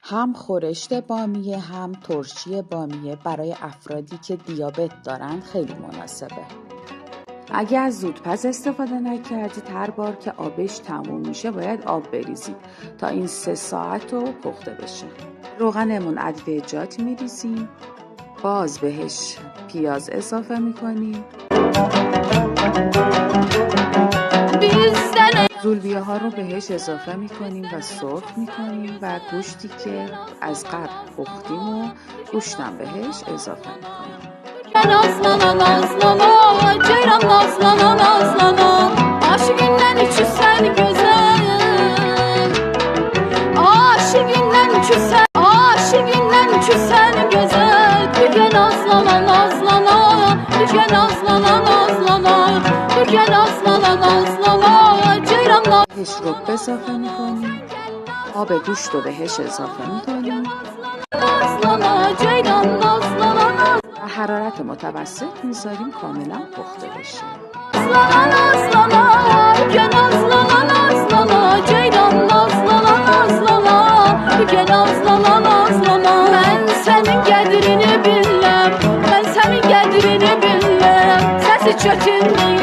هم خورشت بامیه هم ترشی بامیه برای افرادی که دیابت دارن خیلی مناسبه. اگه از زودپز استفاده نکردید هر بار که آبش تموم میشه باید آب بریزید تا این 3 ساعت رو پخته بشه. روغنمون ادویجات میریزیم، باز بهش پیاز اضافه میکنیم، زولبیه ها رو بهش اضافه میکنیم و سرخ میکنیم و گوشتی که از قبل پختیم و گوشتم بهش اضافه میکنیم. Nazlana nazlana ceyran nazlana nazlana aşıkından içi sen güzel aşıkından içi sen güzel Türkiye nazlana nazlana Türkiye nazlana nazlana Türkiye nazlana nazlana ceyran بهش رب اضافه میکنیم، آب گوشت رو بهش اضافه میکنیم nazlana ceyran nazlana و حرارت متوسط میذاریم کاملا پخته بشه. Nazlana nazlana Türkiye nazlana nazlana ceyran nazlana nazlana Türkiye nazlana nazlana Ben senin qədrini bilmem, ben senin qədrini bilmem Səsi çətinlik